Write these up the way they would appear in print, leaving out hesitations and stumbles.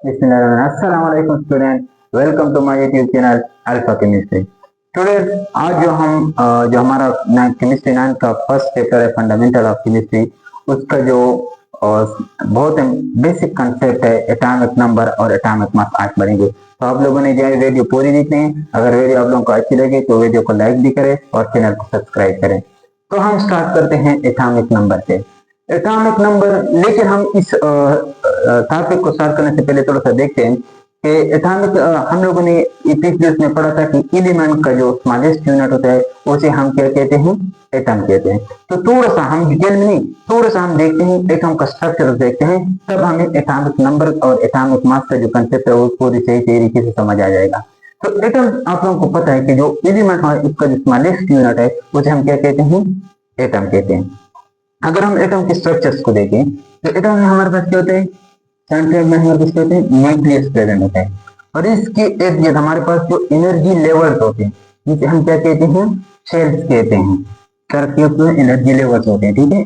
अस्सलाम वालेकुम student. Welcome to my YouTube channel Alpha Chemistry. Student, आज जो हमारा केमिस्ट्री 9 का फर्स्ट चैप्टर है फंडामेंटल ऑफ केमिस्ट्री, उसका जो बहुत बेसिक कंसेप्ट है एटॉमिक नंबर और एटॉमिक मास आज पढ़ेंगे। तो आप लोगों ने जो है वीडियो पूरी देखनी है। अगर वीडियो आप लोगों को अच्छी लगे तो वीडियो को लाइक भी करें और चैनल को सब्सक्राइब करें। तो हम स्टार्ट करते हैं एटॉमिक नंबर से। एटॉमिक नंबर, लेकिन हम इस टॉपिक को स्टार्ट करने से पहले थोड़ा सा देखते हैं कि एटॉमिक, हम लोगों ने प्रीवियस में पढ़ा था कि एलिमेंट का जो स्मॉलेस्ट यूनिट होता है उसे हम क्या कहते हैं, एटम कहते हैं। तो थोड़ा सा हम डिटेल में नहीं, थोड़ा सा हम देखते हैं एटम का स्ट्रक्चर देखते हैं, तब हमें एटॉमिक नंबर और एटॉमिक मास का जो कंसेप्ट है वो पूरी सही तरीके से समझ आ जाएगा। तो एटम, आप लोगों को पता है कि जो एलिमेंट है उसका जो स्मॉलेस्ट यूनिट है उसे हम क्या कहते हैं, एटम कहते हैं। अगर हम एटम के स्ट्रक्चर्स को देखें तो एटम में हमारे पास क्या होते हैं, सेंटर में हमारे पास क्या होते हैं, न्यूक्लियस प्रेजेंट होता है। और इसके इर्द गिर्द हमारे पास जो एनर्जी लेवल्स होते हैं जिसे हम क्या कहते हैं, शेल्स कहते हैं। क्या एनर्जी लेवल्स होते हैं, ठीक है।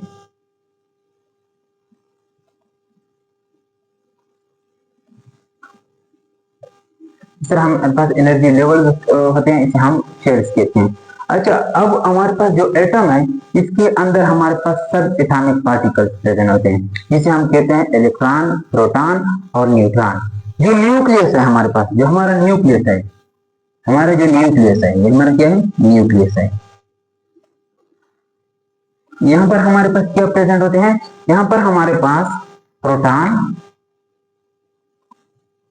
सर हमारे पास एनर्जी लेवल होते हैं, इसे हम शेल्स कहते हैं। अच्छा, अब हमारे पास जो एटम है इसके अंदर हमारे पास सब एटॉमिक पार्टिकल्स प्रेजेंट होते हैं, जिसे हम कहते हैं इलेक्ट्रॉन, प्रोटॉन और न्यूट्रॉन। जो न्यूक्लियस है हमारे पास, जो हमारा न्यूक्लियस है, हमारा जो न्यूक्लियस है, ये हमारा क्या है, न्यूक्लियस है। यहाँ पर हमारे पास क्या प्रेजेंट होते हैं, यहाँ पर हमारे पास प्रोटॉन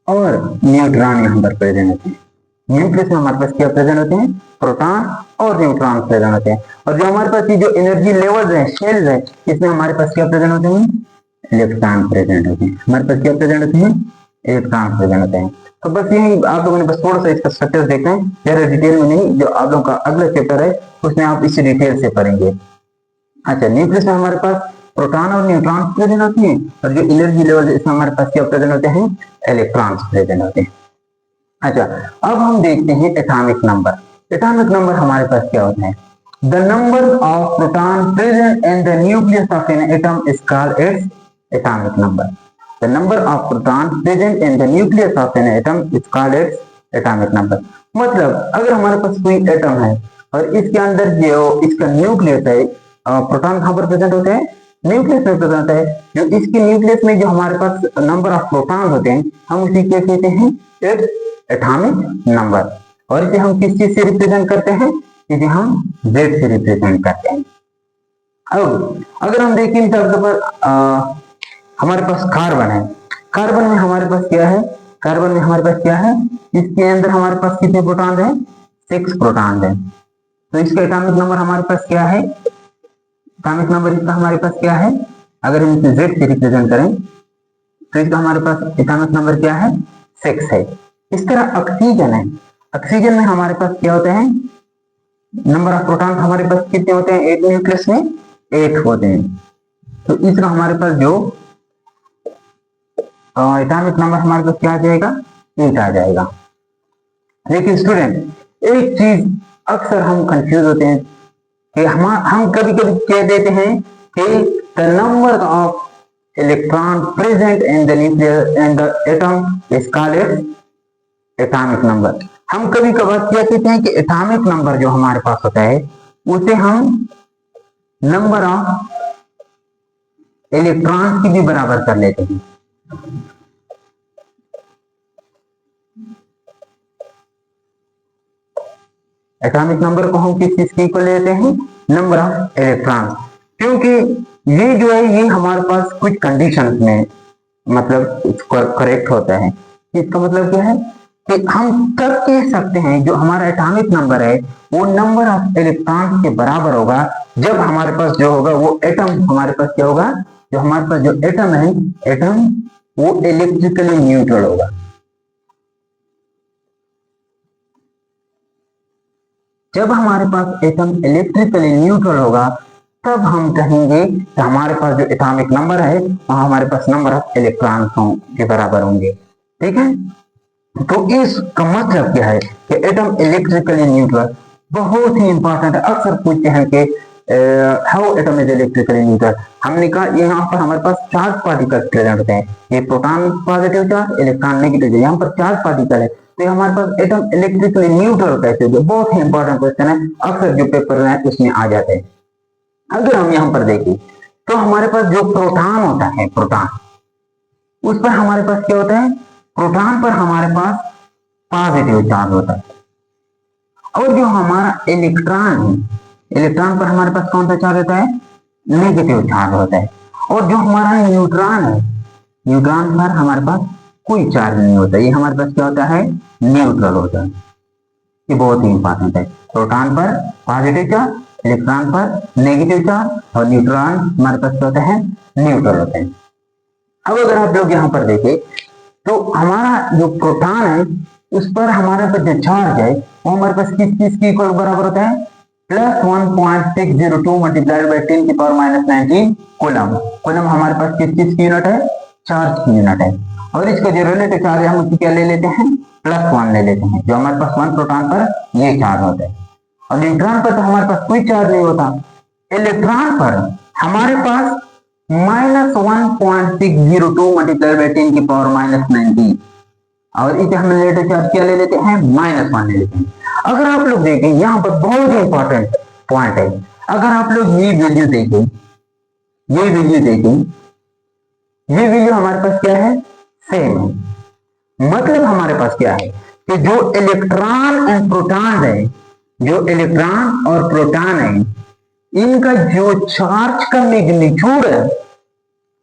और न्यूट्रॉन यहाँ पर प्रेजेंट होते हैं। न्यूक्लियस में हमारे पास क्या प्रेजेंट होते हैं, प्रोटॉन और न्यूट्रॉन प्रेजेंट होते हैं। और जो हमारे पास ये जो एनर्जी लेवल है, शेल्स है, इसमें हमारे पास क्या प्रेजेंट होते हैं, इलेक्ट्रॉन प्रेजेंट होते हैं। हमारे पास क्या प्रेजेंट होते हैं, इलेक्ट्रॉन प्रेजेंट होते हैं। तो बस यही आप लोगों ने बस थोड़ा सा इसका स्ट्रक्चर देखना है, ज्यादा डिटेल में नहीं। जो आप लोगों का अगला चैप्टर है उसमें आप इसी डिटेल से पढ़ेंगे। अच्छा, न्यूक्लियस में हमारे पास प्रोटॉन और न्यूट्रॉन प्रेजेंट होते हैं, और जो एनर्जी लेवल है इसमें हमारे पास क्या प्रेजेंट होते हैं, इलेक्ट्रॉन्स प्रेजेंट होते हैं। अच्छा, अब हम देखते हैं एटॉमिक नंबर। एटॉमिक नंबर हमारे पास क्या होता है, the number of proton present in the nucleus of an atom is called its atomic number. The number of proton present in the nucleus of an atom is called its atomic number. मतलब अगर हमारे पास कोई atom है और इसके अंदर जो इसका न्यूक्लियस है, प्रोटॉन कहां पर प्रेजेंट होते हैं, न्यूक्लियस में प्रेजेंट होता है। जो इसके न्यूक्लियस में जो हमारे पास नंबर ऑफ प्रोटॉन होते हैं, हम उसे क्या कहते हैं, एटॉमिक नंबर। और इसे हम किस चीज से रिप्रेजेंट करते हैं, इसे हम Z से रिप्रेजेंट करते हैं। अब अगर हम देखें तो हमारे पास कार्बन है, कार्बन में हमारे पास क्या है, कार्बन में हमारे पास क्या है, इसके अंदर हमारे पास कितने प्रोटॉन है, 6 प्रोटॉन है। तो इसका एटॉमिक नंबर हमारे पास क्या है, एटॉमिक नंबर इसका हमारे पास क्या है, अगर हम इसे Z से रिप्रेजेंट करें तो इसका हमारे पास एटॉमिक नंबर क्या है, 6 है। इस तरह ऑक्सीजन है, ऑक्सीजन में हमारे पास क्या होते हैं, नंबर ऑफ प्रोटॉन हमारे पास कितने होते हैं, एक न्यूक्लियस में 8 होते हैं। तो इसका हमारे पास जो एटॉमिक नंबर हमारे पास क्या आ जाएगा, 8 आ जाएगा। लेकिन स्टूडेंट, एक चीज अक्सर हम कंफ्यूज होते हैं कि हम कभी कभी कह देते हैं कि the number of electron present in the nucleus and the atom is called atomic number. हम कभी कभार क्या कहते हैं कि एटॉमिक नंबर जो हमारे पास होता है उसे हम नंबर ऑफ इलेक्ट्रॉन की भी बराबर कर लेते हैं। एटॉमिक नंबर को हम किस चीज की इक्वल लेते हैं, नंबर ऑफ इलेक्ट्रॉन। क्योंकि ये जो है ये हमारे पास कुछ कंडीशंस में मतलब करेक्ट होता है। इसका मतलब क्या है कि हम तब कह सकते हैं जो हमारा एटॉमिक नंबर है वो नंबर ऑफ इलेक्ट्रॉन के बराबर होगा जब हमारे पास जो होगा वो एटम, हमारे पास क्या होगा, जो हमारे पास जो एटम है, एटम वो इलेक्ट्रिकली न्यूट्रल होगा। जब हमारे पास एटम इलेक्ट्रिकली न्यूट्रल होगा तब हम कहेंगे कि हमारे पास जो एटॉमिक नंबर है वह हमारे पास नंबर ऑफ इलेक्ट्रॉन के बराबर होंगे। ठीक है, तो इसका मतलब क्या है कि एटम इलेक्ट्रिकली न्यूट्रल बहुत ही इंपॉर्टेंट है। अक्सर पूछते हैं कि how atom is electrically neutral, हमने कहा यहाँ पर हमारे पास चार्ज पार्टिकल्स प्रेजेंट होते हैं, ये proton positive charge, electron negative charge, यहाँ पर चार्ज पार्टिकल है, तो ये हमारे पास एटम इलेक्ट्रिकली न्यूट्रल कैसे हो गया, बहुत ही इंपॉर्टेंट क्वेश्चन है, अक्सर जो पेपर है उसमें आ जाते हैं। अगर हम यहाँ पर देखें तो हमारे पास जो प्रोटॉन होता है, प्रोटॉन, उस पर हमारे पास क्या होता है, प्रोटॉन पर हमारे पास पॉजिटिव चार्ज होता है, और जो हमारा इलेक्ट्रॉन है, इलेक्ट्रॉन पर हमारे पास कौन सा चार्ज होता है, नेगेटिव चार्ज होता है, और जो हमारा न्यूट्रॉन है, न्यूट्रॉन पर हमारे पास कोई चार्ज नहीं होता, ये हमारे पास क्या होता है, न्यूट्रल होता है। ये बहुत ही इंपॉर्टेंट है, प्रोटॉन पर पॉजिटिव चार्ज, इलेक्ट्रॉन पर नेगेटिव चार्ज, और न्यूट्रॉन हमारे पास क्या होता है, न्यूट्रल होते हैं। अब अगर आप लोग यहाँ पर देखें तो हमारा जो प्रोटॉन है उस पर हमारे पास जो चार्ज है वो हमारे पास किस चीज की इक्वल बराबर होता है, प्लस 1.602 मल्टीप्लाइड बाई 10 की पावर माइनस 19 कूलम। कूलम हमारे पास किस चीज की यूनिट है, चार्ज की यूनिट है, और इसका जो रिलेटिव चार्ज है हम उसकी क्या ले लेते हैं, +1 ले लेते हैं, जो हमारे पास 1 प्रोटॉन पर ये चार्ज होता है, और न्यूट्रॉन पर तो हमारे पास कोई चार्ज नहीं होता। इलेक्ट्रॉन पर हमारे पास -1.602 मल्टीप्लाइड बाई 10 की पावर माइनस 19, और इसे हम रिलेटिव चार्ज क्या ले लेते हैं, -1 ले लेते हैं। अगर आप लोग देखें यहाँ पर बहुत ही इंपॉर्टेंट पॉइंट है, अगर आप लोग ये वैल्यू देखें, ये वैल्यू देखें, ये वैल्यू हमारे पास क्या है, सेम है, मतलब हमारे पास क्या है कि जो इलेक्ट्रॉन एंड प्रोटॉन है, जो इलेक्ट्रॉन और प्रोटॉन है, इनका जो चार्ज का मैग्नीट्यूड है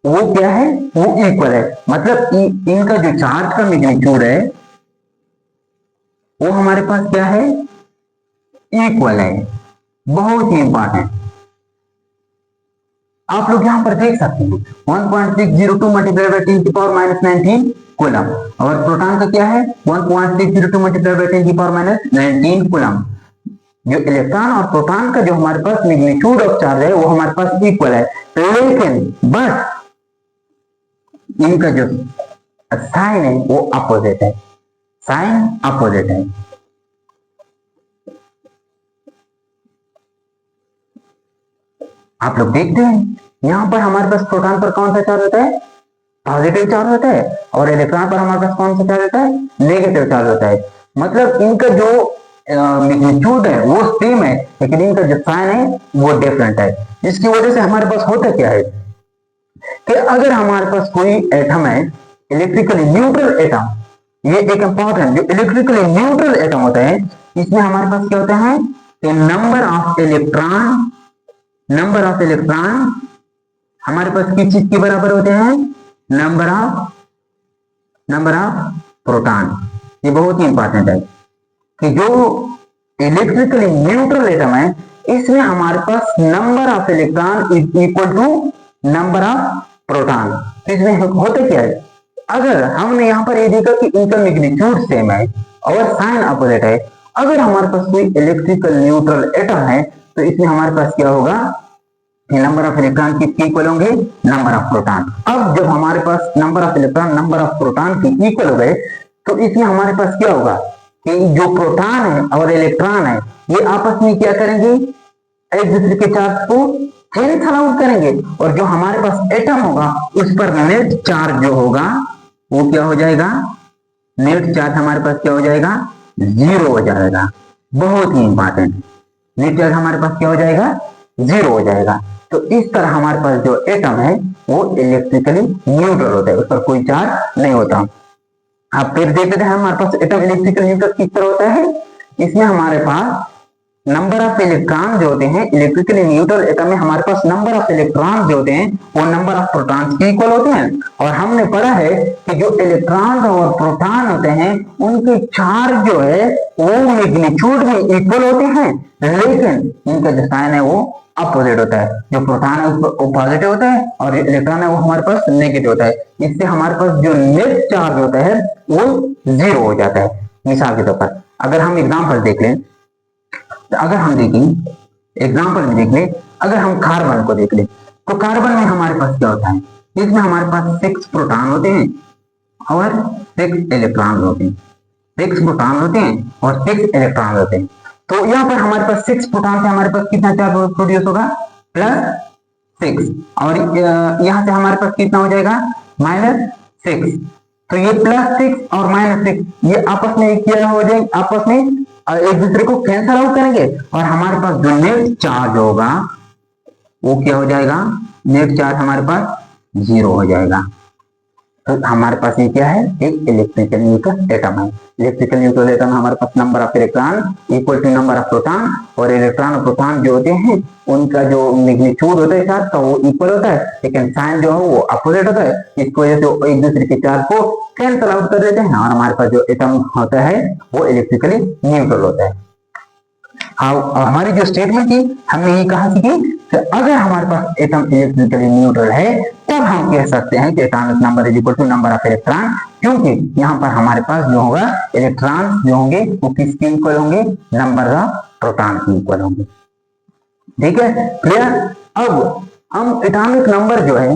वो क्या है, वो इक्वल है, मतलब इनका जो चार्ज का मैग्नीट्यूड है वो हमारे पास क्या है, इक्वल है। बहुत ही इंपॉर्टेंट, आप लोग यहां पर देख सकते हैं 1.602 मल्टीप्लाइड बाई 10 की पावर माइनस 19 कूलम, और प्रोटॉन का क्या है 1.602 मल्टीप्लाइड बाई 10 की पावर माइनस 19 कूलम। जो इलेक्ट्रॉन और प्रोटॉन का जो हमारे पास मैग्नीट्यूड ऑफ चार्ज है वो हमारे पास इक्वल है, लेकिन बट इनका जो साइन है वो अपोजिट है, साइन अपोजिट है। आप लोग देखते हैं यहां पर हमारे पास प्रोटॉन पर कौन सा चार्ज होता है, पॉजिटिव चार्ज होता है, और इलेक्ट्रॉन पर हमारे पास कौन सा चार्ज होता है, नेगेटिव चार्ज होता है, मतलब इनका जो मैग्नीट्यूड है वो सेम है, लेकिन इनका जो साइन है वो डिफरेंट है। जिसकी वजह से हमारे पास होता क्या है कि अगर हमारे पास कोई एटम है इलेक्ट्रिकली न्यूट्रल एटम, ये एक इंपॉर्टेंट, जो इलेक्ट्रिकली न्यूट्रल एटम होता है इसमें हमारे पास क्या होता है कि नंबर ऑफ इलेक्ट्रॉन हमारे पास किस चीज के बराबर होते हैं, नंबर ऑफ प्रोटॉन। ये बहुत ही इंपॉर्टेंट है कि जो इलेक्ट्रिकली न्यूट्रल एटम है इसमें हमारे पास number of electron is equal to number of proton. तो इसमें होता क्या है, अगर हमने यहाँ पर ये देखा कि इनका मैग्नीट्यूड सेम है और साइन अपोजिट है, अगर हमारे पास कोई इलेक्ट्रिकल न्यूट्रल एटम है तो इसमें हमारे पास क्या होगा, नंबर ऑफ इलेक्ट्रॉन किसके इक्वल होंगे, नंबर ऑफ प्रोटॉन। अब जब हमारे पास number of electron number of proton के इक्वल हो गए तो इसमें हमारे पास क्या होगा कि जो प्रोटॉन है और इलेक्ट्रॉन है ये आपस में क्या करेंगे, एक दूसरे के चार्ज को कैंसल आउट करेंगे, और जो हमारे पास एटम होगा उस पर नेट चार्ज जो होगा वो क्या हो जाएगा, नेट चार्ज हमारे पास क्या हो जाएगा, 0 हो जाएगा। बहुत ही इंपॉर्टेंट, नेट चार्ज हमारे पास क्या हो जाएगा, 0 हो जाएगा। तो इस तरह हमारे पास जो एटम है वो इलेक्ट्रिकली न्यूट्रल होता है, उस पर कोई चार्ज नहीं होता। आप फिर देखते हैं हमारे पास एटम इलेक्ट्रिकल न्यूट्रल किस तरह होता है, इसमें हमारे पास नंबर ऑफ इलेक्ट्रॉन जो होते हैं, इलेक्ट्रिकली न्यूट्रल एटम में हमारे पास नंबर ऑफ इलेक्ट्रॉन जो होते हैं वो नंबर ऑफ प्रोटॉन्स के इक्वल होते हैं। और हमने पढ़ा है कि जो इलेक्ट्रॉन और प्रोटॉन होते हैं उनके चार्ज जो है वो मैग्नीट्यूड में इक्वल होते हैं, लेकिन इनका जो साइन है वो अपोजिट होता है। जो प्रोटॉन है वो पॉजिटिव होता है और इलेक्ट्रॉन है वो हमारे पास नेगेटिव होता है। इससे हमारे पास जो नेट चार्ज होता है वो 0 हो जाता है। मिसाल के तौर पर अगर हम एग्जाम्पल देख लें, अगर हम देखें एग्जाम्पल में देख ले, अगर हम कार्बन को देख ले तो कार्बन में हमारे पास क्या होता है, इसमें हमारे पास 6 प्रोटॉन होते हैं और 6 इलेक्ट्रॉन होते हैं, 6 प्रोटॉन होते हैं और 6 इलेक्ट्रॉन होते हैं। तो यहाँ पर हमारे पास 6 प्रोटॉन से हमारे पास कितना चार्ज प्रोड्यूस होगा, +6, और यहाँ से हमारे पास कितना हो जाएगा, -6। तो ये +6 और -6 ये आपस में क्या हो जाएंगे, आपस में एक दूसरे को कैंसल आउट करेंगे, और हमारे पास जो नेट चार्ज होगा वो क्या हो जाएगा, नेट चार्ज हमारे पास 0 हो जाएगा। तो हमारे पास ये क्या है, एक इलेक्ट्रिकल न्यूट्रल एटम है। इलेक्ट्रिकल न्यूट्रल एटम हमारे पास number of electron equal to number of proton, और इलेक्ट्रॉन और प्रोटॉन जो होते हैं उनका जो मैग्नीट्यूड होता है चार्ज का वो इक्वल होता है, लेकिन साइन जो है वो अपोजिट होता है। इसकी वजह से वो एक दूसरे के चार्ज को कैंसल आउट कर देते हैं, और हमारे पास जो एटम होता है वो इलेक्ट्रिकली न्यूट्रल होता है। हमारी जो स्टेटमेंट थी हमने ये कहा कि अगर हमारे पास एटम इलेक्ट्रिकली न्यूट्रल है तब हम कह सकते हैं कि atomic number is equal to number of electron, क्योंकि यहाँ पर हमारे पास जो होगा इलेक्ट्रॉन जो होंगे वो किसके इक्वल होंगे, नंबर ऑफ प्रोटॉन के इक्वल होंगे। ठीक है, क्लियर। अब हम एटॉमिक नंबर जो है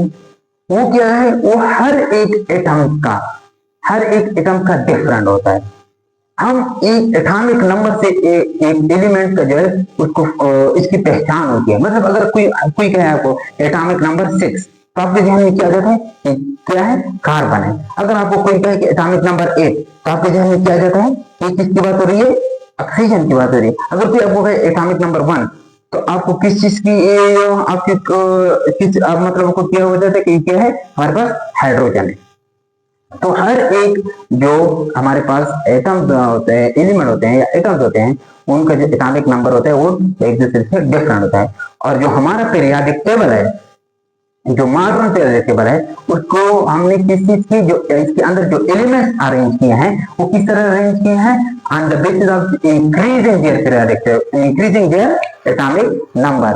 वो क्या है, वो हर एक एटम का डिफरेंट होता है। हम एक एटॉमिक नंबर से एक एलिमेंट का जो है उसको इसकी पहचान होती है। मतलब अगर कोई कहे आपको एटॉमिक नंबर 6 तो आपके ध्यान में क्या जाता है, क्या है, कार्बन है। अगर आपको कोई कहे कि एटॉमिक नंबर 8 तो आपके ध्यान में क्या जाता है, ये किसकी बात हो रही है, ऑक्सीजन की बात हो रही है। अगर कोई आपको कहे एटॉमिक नंबर 1 तो आपको किस चीज की आपकी किस मतलब आपको क्या हो जाता है कि क्या है, हमारे पास हाइड्रोजन है। तो हर एक जो हमारे पास एटम होते हैं, एलिमेंट होते हैं या एटम्स होते हैं, उनका जो एटॉमिक नंबर होता है वो एक दूसरे से डिफरेंट होता है। और जो हमारा पीरियोडिक टेबल है, जो मॉडर्न पीरियोडिक टेबल है, उसको हमने किस चीज की, जो इसके अंदर जो एलिमेंट्स अरेंज किए हैं वो किस तरह अरेंज किए हैं, on the basis of increasing there periodic table, increasing their atomic number.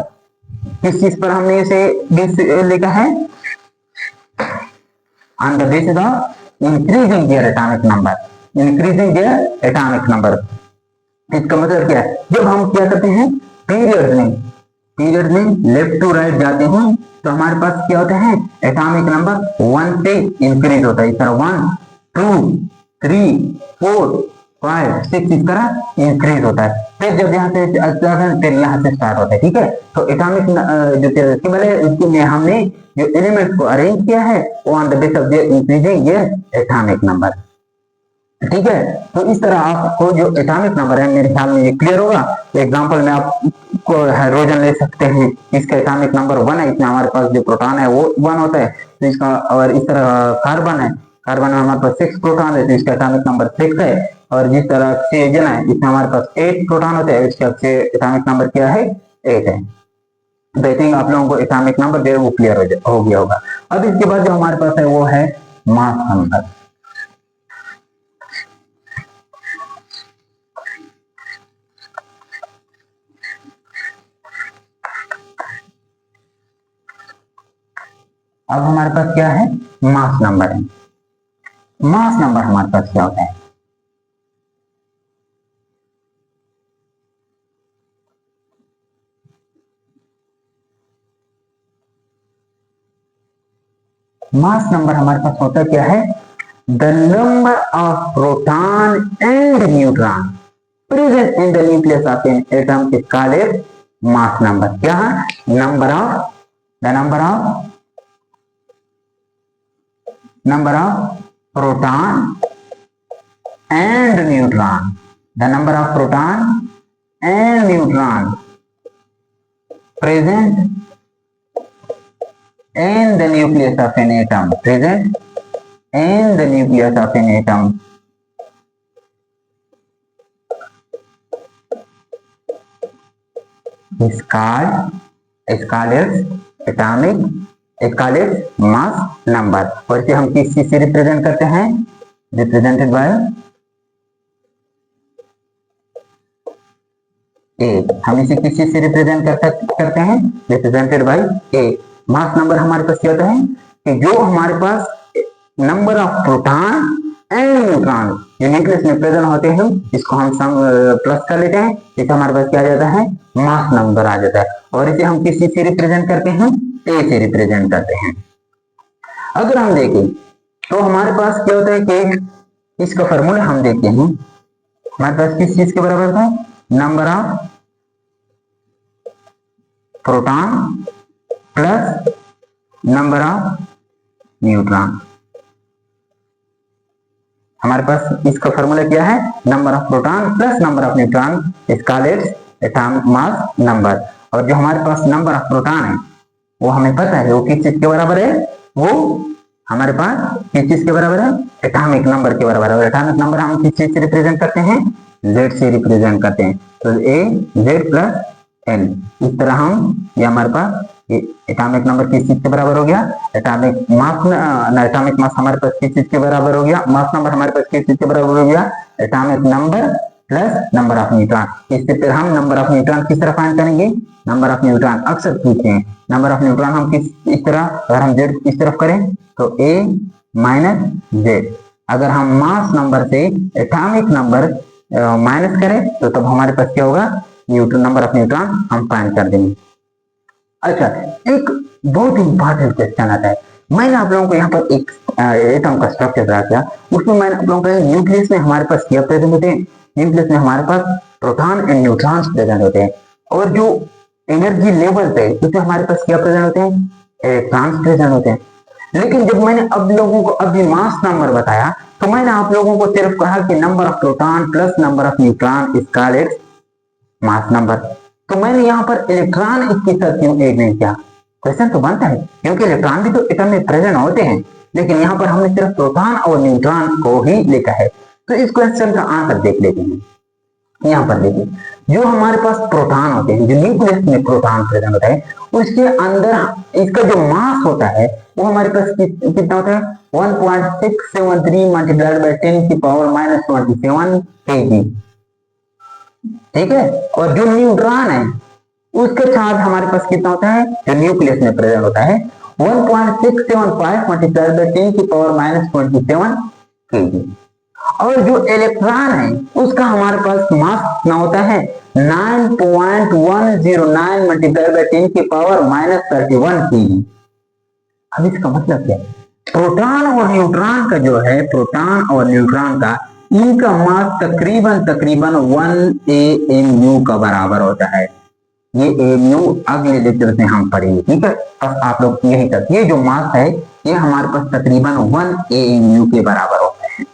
किस चीज पर हमने इसे लिखा है, on the basis of increasing their atomic number, increasing their atomic number। इसका मतलब क्या है, जब हम क्या करते हैं पीरियड में लेफ्ट टू राइट जाते हैं तो हमारे पास क्या होता है, एटॉमिक नंबर 1 से इंक्रीज होता है। इस तरह 1 2 3 4 5 6 इस तरह इंक्रीज होता है। फिर जब यहाँ से फिर यहाँ से स्टार्ट होता है। ठीक है, तो एटॉमिक जो टेबल है उसमें हमने जो एलिमेंट्स को अरेंज किया है वो on the basis of their increasing their atomic number. ठीक है, तो इस तरह आपको जो एटॉमिक नंबर है मेरे ख्याल में ये क्लियर होगा। एग्जांपल में आपको हाइड्रोजन ले सकते हैं, इसका एटॉमिक नंबर 1 है, इसमें हमारे पास जो प्रोटॉन है वो 1 होता है। तो इसका, और इस तरह कार्बन है, कार्बन में हमारे पास 6 प्रोटॉन है तो इसका एटॉमिक नंबर 6 है। और जिस तरह ऑक्सीजन है इसमें हमारे पास 8 प्रोटॉन होते हैं, इसका एटॉमिक नंबर क्या है, 8 है। तो आई थिंक आप लोगों को एटॉमिक नंबर जो है वो क्लियर हो गया होगा। अब इसके बाद जो हमारे पास है वो है मास नंबर। अब हमारे पास क्या है, मास नंबर है। मास नंबर हमारे पास क्या होता है, मास नंबर हमारे पास होता क्या है, the number of proton and neutron present in the nucleus of an atom is called mass number. क्या है, number of proton and neutron, the number of proton and neutron present in the nucleus of an atom, present in the nucleus of an atom is called mass number। और इसे हम किस चीज से represent करते हैं, रिप्रेजेंटेड बाय ए। हम इसे किस चीज से रिप्रेजेंट करते हैं, represented by A. Mass number हमारे पास क्या होता है कि जो हमारे पास number of proton and neutron जो न्यूक्लियस में प्रेजेंट होते हैं इसको हम सम प्लस कर लेते हैं, इसे हमारे पास क्या आ जाता है, मास नंबर आ जाता है। और इसे हम किस चीज से रिप्रेजेंट करते हैं, ए से रिप्रेजेंट करते हैं। अगर हम देखें तो हमारे पास क्या होता है कि इसका फॉर्मूला हम देखते हैं, हमारे पास किस चीज के बराबर था, number of proton plus number of neutron. हमारे पास इसका फॉर्मूला क्या है, number of proton plus number of neutron is called atomic mass number. और जो हमारे पास नंबर ऑफ प्रोटॉन है वो हमें पता है वो किस चीज के बराबर है, वो हमारे पास किस चीज के बराबर है, एटॉमिक नंबर के बराबर है। और एटॉमिक नंबर हम किस चीज से रिप्रेजेंट करते हैं, Z से रिप्रेजेंट करते हैं। तो AZ प्लस N, इस तरह हम ये हमारे पास एटॉमिक नंबर किस चीज के बराबर हो गया, एटॉमिक मास हमारे पास किस चीज के बराबर हो गया, मास नंबर हमारे पास किस चीज के बराबर हो गया, atomic number plus number of neutron. इससे फिर हम नंबर ऑफ न्यूट्रॉन किस तरह फाइंड करेंगे, नंबर ऑफ न्यूट्रॉन अक्सर पूछते हैं, नंबर ऑफ न्यूट्रॉन हम किस इस तरह, अगर हम Z इस तरफ करें तो A माइनस Z। अगर हम मास नंबर से एटॉमिक नंबर माइनस करें तो तब हमारे पास क्या होगा, न्यूट्रॉन, नंबर ऑफ न्यूट्रॉन हम फाइंड कर देंगे। अच्छा, एक बहुत इंपॉर्टेंट क्वेश्चन आता है। मैंने आप लोगों को यहाँ पर एक एटम का स्ट्रक्चर ड्रा किया, उसमें मैंने आप लोगों को न्यूक्लियस में हमारे पास क्या प्रेजेंट होते हैं, न्यूक्लियस में हमारे पास प्रोटॉन एंड न्यूट्रॉन्स प्रेजेंट होते हैं। और जो एनर्जी लेवल पे उसमें हमारे पास क्या प्रेजेंट होते हैं, इलेक्ट्रॉन्स प्रेजेंट होते हैं। लेकिन जब मैंने अब लोगों को अभी मास नंबर बताया तो मैंने आप लोगों को सिर्फ कहा कि number of proton plus number of neutron is called mass number. तो मैंने यहाँ पर इलेक्ट्रॉन इसके साथ क्यों ऐड नहीं किया, क्वेश्चन तो बनता है, क्योंकि इलेक्ट्रॉन भी तो एटम में प्रेजेंट होते हैं, लेकिन यहाँ पर हमने सिर्फ प्रोटॉन और न्यूट्रॉन को ही लिखा है। तो इस क्वेश्चन का आंसर देख लेते हैं। यहाँ पर देखिए, जो हमारे पास प्रोटॉन होते हैं, जो न्यूक्लियस में प्रोटॉन प्रेजेंट होता है, उसके अंदर इसका जो मास होता है वो हमारे पास कितना होता है, 1.673 मल्टीप्लाइड बाय 10 की पावर -27 kg। ठीक है। और जो न्यूट्रॉन है उसका चार्ज हमारे पास कितना होता है, जो न्यूक्लियस में प्रेजेंट होता है 1.675 मल्टीप्लाइड बाय 10 की पावर -27 kg। और जो इलेक्ट्रॉन है उसका हमारे पास मास कितना होता है 9.109 मल्टीप्लाइड बाय 10 की पावर -31 kg। अब इसका मतलब क्या है, प्रोटॉन और न्यूट्रॉन का जो है, प्रोटॉन और न्यूट्रॉन का इनका मास तकरीबन 1 AMU का बराबर होता है। ये AMU अगले लेक्चर में हम पढ़ेंगे, ठीक है। बस आप लोग यही तक, ये जो मास है ये हमारे पास तकरीबन 1 AMU के बराबर होता है।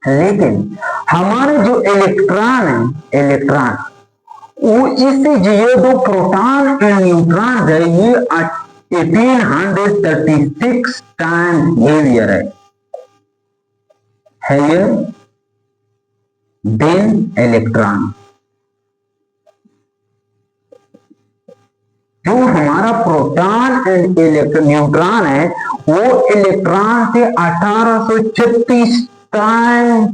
लेकिन हमारे जो इलेक्ट्रॉन है, इलेक्ट्रॉन वो इससे ये दो प्रोटॉन एंड न्यूट्रॉन है, ये 1836 टाइम्स हेवियर है, heavier than electron। जो हमारा प्रोटॉन एंड न्यूट्रॉन है वो इलेक्ट्रॉन से 1836 टाइम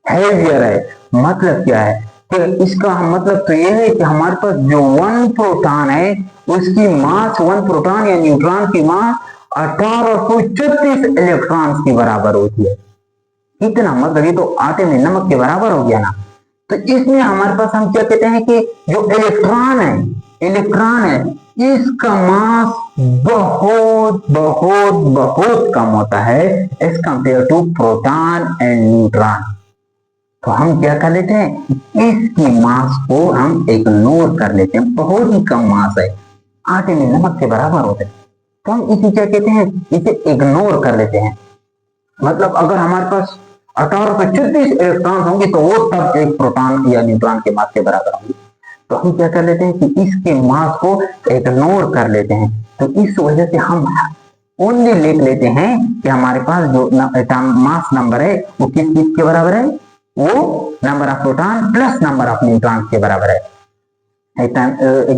हेवियर है। मतलब क्या है कि इसका मतलब तो ये है कि हमारे पास जो 1 प्रोटॉन है उसकी मास, 1 प्रोटॉन या न्यूट्रॉन की मास 1836 इलेक्ट्रॉन्स की बराबर होती है। कितना, मतलब ये तो आटे में नमक के बराबर हो गया ना। तो इसमें हमारे पास हम क्या कहते हैं कि जो इलेक्ट्रॉन है इसका मास बहुत बहुत बहुत कम होता है as compare to proton and neutron. तो हम क्या कर लेते हैं, इसकी मास को हम इग्नोर कर लेते हैं, बहुत ही कम मास है, आटे में नमक के बराबर होता है, तो हम इसे क्या कहते हैं, इसे इग्नोर कर लेते हैं। मतलब अगर हमारे पास 1836 इलेक्ट्रॉन होंगे तो वो तब एक प्रोटॉन या न्यूट्रॉन के मास के बराबर होंगे। तो हम क्या कर लेते हैं कि इसके मास को इग्नोर कर लेते हैं। तो इस वजह से हम ओनली लिख लेते हैं कि हमारे पास जो मास नंबर है वो किस चीज के बराबर है, वो number of proton plus number of neutron के बराबर है। एक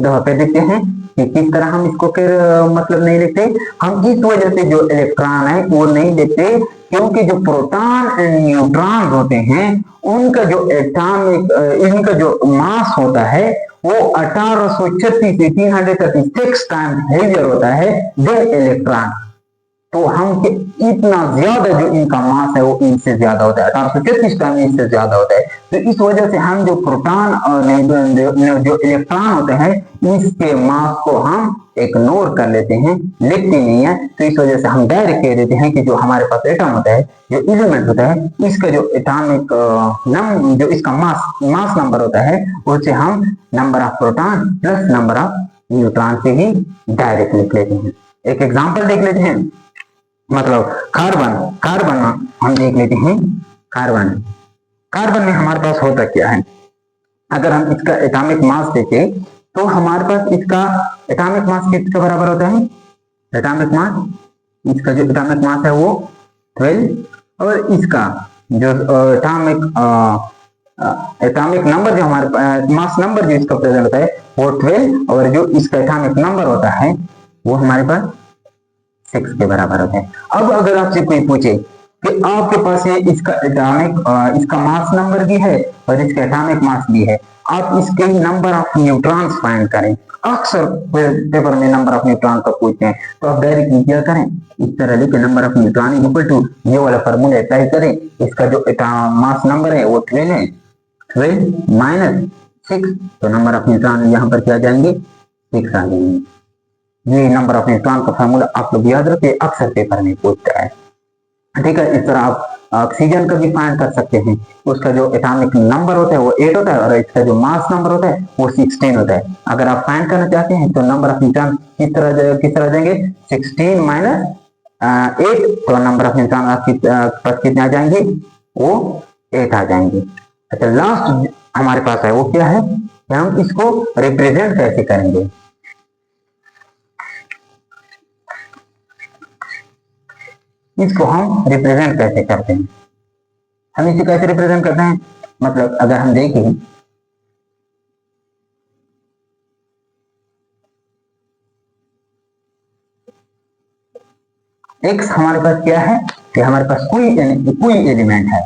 दफा फिर देखते हैं कि किस तरह हम इसको फिर मतलब नहीं लिखते। हम इस वजह से जो इलेक्ट्रॉन है वो नहीं लिखते क्योंकि जो प्रोटॉन एंड न्यूट्रॉन होते हैं उनका जो एटॉमिक इनका जो मास होता है वो 1836 टाइम हेवियर होता है देन इलेक्ट्रॉन। तो हम इतना ज्यादा जो इनका मास है वो इनसे ज्यादा होता है, 1836 टाइम इससे ज्यादा होता है। तो इस वजह से हम जो प्रोटॉन और जो इलेक्ट्रॉन होते हैं इसके मास को हम इग्नोर कर लेते हैं, लिखते नहीं है। तो इस वजह से हम डायरेक्ट कह देते हैं कि जो हमारे पास एटम होता है, जो एलिमेंट होता है, इसका जो एटॉमिक जो इसका मास नंबर होता है उसे हम number of proton plus number of neutron से ही डायरेक्ट लिख लेते हैं। एक एग्जांपल देख लेते हैं, मतलब कार्बन हम देख लेते हैं। कार्बन में हमारे पास होता क्या है, अगर हम इसका एटॉमिक मास देखें तो हमारे पास इसका एटॉमिक मास किसके बराबर होता है? एटॉमिक मास, इसका जो एटॉमिक मास है वो 12 और इसका जो एटॉमिक नंबर जो हमारे मास नंबर जो इसका प्रेजेंट होता है वो 12 और जो इसका एटॉमिक नंबर होता है वो हमारे पास 6 के बराबर होता है। अब अगर आपसे कोई पूछे कि आपके पास है इसका इसका मास नंबर भी है और इसका एटॉमिक मास भी है, आप इसके नंबर ऑफ न्यूट्रॉन्स फाइंड करें। अक्सर पेपर में नंबर ऑफ न्यूट्रॉन का पूछते हैं, तो आप डायरेक्टली क्या करें, इस तरह लिखे number of neutron equal to ये वाला फार्मूला अप्लाई करें। इसका जो मास नंबर है वो 12 है, 12 माइनस 6, तो नंबर ऑफ न्यूट्रॉन यहाँ पर क्या जाएंगे, 6 आ जाएंगे। ये नंबर ऑफ न्यूट्रॉन का फार्मूला आप लोग याद रखिए, अक्सर पेपर में पूछता है, ठीक है। इस तरह आप ऑक्सीजन का भी फाइंड कर सकते हैं, उसका जो एटॉमिक नंबर होता है वो 8 होता है और इसका जो मास नंबर होता है वो 16 होता है। अगर आप फाइंड करना चाहते हैं तो नंबर ऑफ न्यूट्रॉन किस तरह जाएंगे, 16 माइनस 8, तो नंबर ऑफ न्यूट्रॉन आपके पास कितने आ जाएंगे, वो 8 आ जाएंगे। अच्छा, लास्ट हमारे पास है वो क्या है, हम इसको रिप्रेजेंट कैसे करेंगे। इसको हम रिप्रेजेंट कैसे करते हैं, हम इसे कैसे रिप्रेजेंट करते हैं, मतलब अगर हम देखें एक्स हमारे पास क्या है कि हमारे पास कोई एलिमेंट है,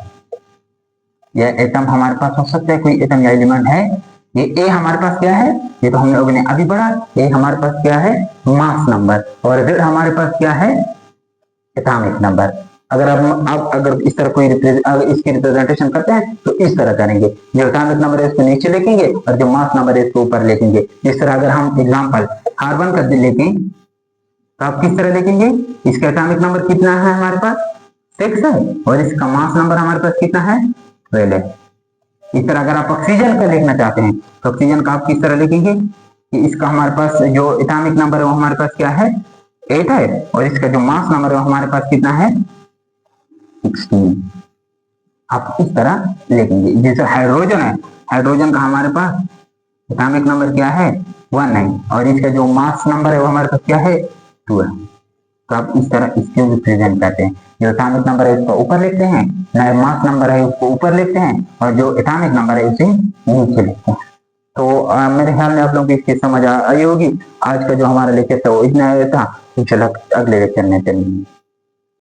यह एटम हमारे पास हो सकता है, कोई एटम या एलिमेंट है। ये ए हमारे पास क्या है, ये तो हम लोगों ने अभी पढ़ा, ए हमारे पास क्या है, मास नंबर, और जेड हमारे पास क्या है, एटॉमिक नंबर। अगर आप अगर इस तरह कोई इसकी रिप्रेजेंटेशन करते हैं तो इस तरह करेंगे, जो एटॉमिक नंबर है इसको नीचे लिखेंगे और जो मास नंबर है इसको ऊपर लिखेंगे। इस तरह अगर हम एग्जांपल कार्बन का लेंगे तो आप किस तरह लिखेंगे, इसका एटॉमिक नंबर कितना है हमारे पास, 6 है और इसका मास नंबर हमारे पास कितना है, 12 है। इस तरह अगर आप ऑक्सीजन का लिखना चाहते हैं तो ऑक्सीजन का आप किस तरह लिखेंगे कि इसका हमारे पास जो एटॉमिक नंबर है वो हमारे पास क्या है, 8 है और इसका जो मास नंबर है हमारे पास कितना है, 16। आप इस तरह लिखेंगे। जैसे हाइड्रोजन है, हाइड्रोजन का हमारे पास एटॉमिक नंबर क्या है, 1 है और इसका जो मास नंबर है वो हमारे पास क्या है, 2 है। तो आप इस तरह इसको रिप्रेजेंट करते हैं, जो एटॉमिक नंबर है उसको ऊपर लिखते हैं, नया मास नंबर है उसको ऊपर लिखते हैं और जो एटॉमिक नंबर है उसे नीचे लिखते हैं। तो मेरे ख्याल में आप लोगों को इसकी समझ आई होगी। आज का जो हमारा लेक्चर था वो इतना था, इंशाल्लाह अगले लेक्चर में चलेंगे।